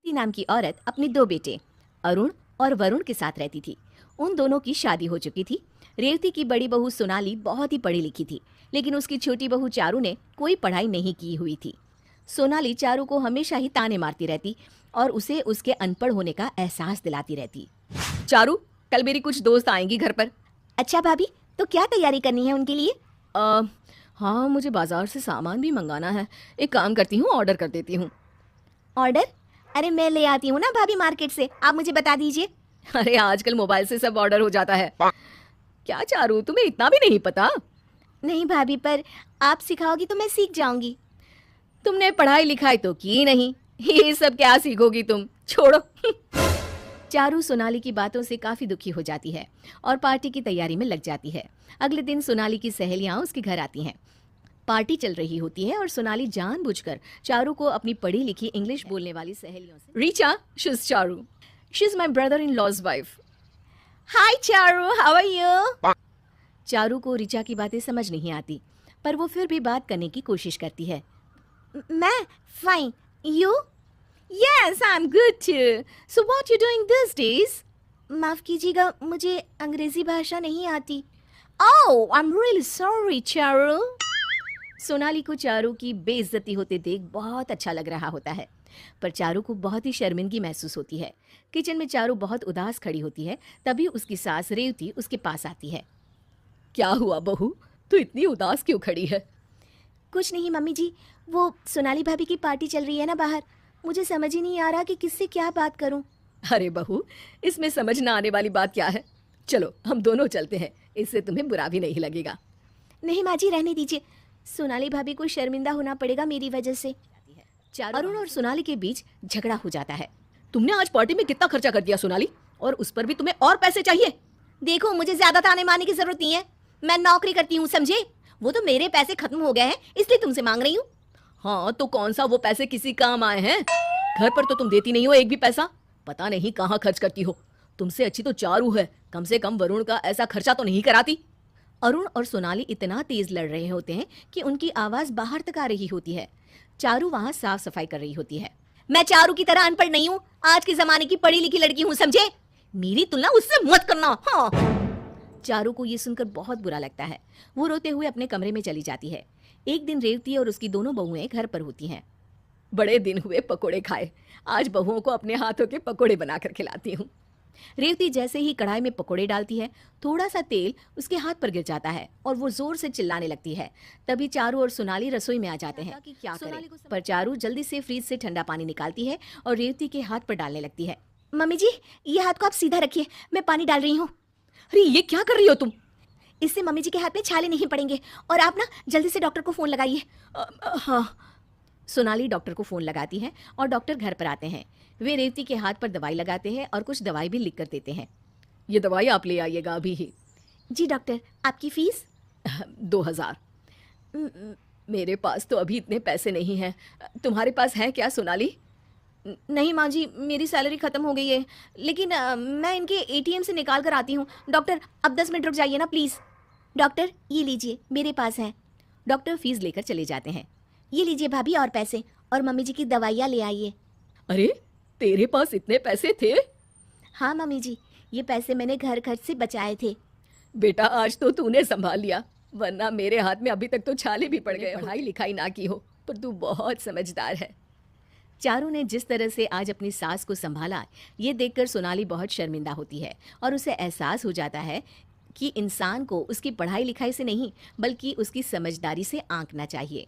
नाम की औरत अपने दो बेटे अरुण और वरुण के साथ रहती थी। उन दोनों की शादी हो चुकी थी। रेवती की बड़ी बहू सोनाली बहुत ही पढ़ी लिखी थी, लेकिन उसकी छोटी बहू चारू ने कोई पढ़ाई नहीं की हुई थी। सोनाली चारू को हमेशा ही ताने मारती रहती और उसे उसके अनपढ़ होने का एहसास दिलाती रहती। चारू, कल मेरी कुछ दोस्त आएंगी घर पर। अच्छा भाभी, तो क्या तैयारी करनी है उनके लिए? हाँ, मुझे बाजार से सामान भी मंगाना है। एक काम करती हूँ, ऑर्डर कर देती हूँ। ऑर्डर? अरे मैं ले आती हूँ ना भाभी मार्केट से, आप मुझे बता दीजिए। अरे आजकल मोबाइल से सब ऑर्डर हो जाता है। क्या चारू, तुम्हें इतना भी नहीं पता? नहीं भाभी, पर आप सिखाओगी तो मैं सीख जाऊंगी। तुमने पढ़ाई लिखाई तो की नहीं, ये सब क्या सीखोगी तुम, छोड़ो। चारू सोनाली की बातों से काफी दुखी हो जाती है और पार्टी की तैयारी में लग जाती है। अगले दिन सोनाली की सहेलियां उसके घर आती हैं। पार्टी चल रही होती है और सोनाली जानबूझकर चारू को अपनी पढ़ी लिखी इंग्लिश बोलने वाली सहेलियों से, Richa, she is Charu, she is my brother in law's wife. Hi Charu, how are you? Charu को रीचा की बातें समझ नहीं आती, पर वो फिर भी बात करने की कोशिश करती है। मैं fine, you? Yes, I am good too. So what you doing this days? माफ कीजिएगा, मुझे अंग्रेजी भाषा नहीं आती। Oh, I am really sorry Charu. Sonali को चारू की बेइज्जती होते देख बहुत अच्छा लग रहा होता है, पर चारू को बहुत ही शर्मिंदगी महसूस होती है। किचन में चारू बहुत उदास खड़ी होती है, तभी उसकी सास रेवती उसके पास आती है। क्या हुआ बहू, तू इतनी उदास क्यों खड़ी है? कुछ नहीं मम्मी जी, वो सोनाली भाभी की पार्टी चल रही है ना बाहर, मुझे समझ ही नहीं आ रहा कि किससे क्या बात करूं। अरे बहू, इसमें समझ ना आने वाली बात क्या है? चलो हम दोनों चलते हैं, इससे तुम्हें बुरा भी नहीं लगेगा। नहीं माँ जी, रहने दीजिए, सोनाली भाभी को शर्मिंदा होना पड़ेगा मेरी वजह से। अरुण और सोनाली के बीच झगड़ा हो जाता है। तुमने आज पार्टी में कितना खर्चा कर दिया सोनाली, और उस पर भी तुम्हें और पैसे चाहिए? देखो, मुझे ज्यादा ताने मारने की जरूरत नहीं है, मैं नौकरी करती हूँ, समझे? वो तो मेरे पैसे खत्म हो गए हैं, इसलिए तुमसे मांग रही हूँ। हाँ, तो कौन सा वो पैसे किसी काम आए हैं? घर पर तो तुम देती नहीं हो एक भी पैसा, पता नहीं कहाँ खर्च करती हो। तुमसे अच्छी तो चारू है, कम से कम वरुण का ऐसा खर्चा तो नहीं कराती। अरुण और सोनाली इतना तेज लड़ रहे होते हैं कि उनकी आवाज बाहर तक आ रही होती है। चारू वहां साफ सफाई कर रही होती है। मैं चारू की तरह अनपढ़ नहीं हूँ, आज के जमाने की पढ़ी लिखी लड़की हूँ, समझे? मेरी तुलना उससे मत करना। हाँ। चारू को ये सुनकर बहुत बुरा लगता है। वो रोते हुए अपने कमरे में चली जाती है। एक दिन रेवती और उसकी दोनों बहुएं घर पर होती हैं। बड़े दिन हुए पकोड़े खाए, आज बहुओं को अपने हाथों के पकोड़े बनाकर खिलाती हूँ। रेवती जैसे ही कढ़ाई में पकोड़े डालती है, थोड़ा सा तेल उसके हाथ पर गिर जाता है और वो जोर से चिल्लाने लगती है। तभी चारू और सोनाली रसोई में आ जाते हैं कि क्या करें, पर चारू जल्दी से फ्रिज से ठंडा पानी निकालती है और रेवती के हाथ पर डालने लगती है। मम्मी जी, ये हाथ को आप सीधा रखिए, मैं पानी डाल रही हूँ। अरे ये क्या कर रही हो तुम? इससे मम्मी जी के हाथ में छाले नहीं पड़ेंगे, और आप ना जल्दी से डॉक्टर को फोन लगाइए। हाँ। सोनाली डॉक्टर को फोन लगाती है और डॉक्टर घर पर आते हैं। वे रेवती के हाथ पर दवाई लगाते हैं और कुछ दवाई भी लिख कर देते हैं। ये दवाई आप ले आइएगा अभी ही। जी डॉक्टर, आपकी फीस? 2000। मेरे पास तो अभी इतने पैसे नहीं हैं, तुम्हारे पास है क्या सोनाली? नहीं माँ जी, मेरी सैलरी खत्म हो गई है, लेकिन मैं इनके एटीएम से निकाल कर आती हूँ। डॉक्टर, अब 10 मिनट रुक जाइए ना प्लीज़। डॉक्टर, ये लीजिए, मेरे पास है। डॉक्टर फीस लेकर चले जाते हैं। ये लीजिए भाभी और पैसे, और मम्मी जी की दवाइयाँ ले आइए। अरे, तेरे पास इतने पैसे थे? हाँ मम्मी जी, ये पैसे मैंने घर खर्च से बचाए थे। बेटा, आज तो तूने संभाल लिया, वरना मेरे हाथ में अभी तक तो छाले भी पड़ गए। पढ़ाई लिखाई ना की हो, पर तू बहुत समझदार है। चारू ने जिस तरह से आज अपनी सास को संभाला, ये देखकर सोनाली बहुत शर्मिंदा होती है और उसे एहसास हो जाता है कि इंसान को उसकी पढ़ाई लिखाई से नहीं, बल्कि उसकी समझदारी से आंकना चाहिए।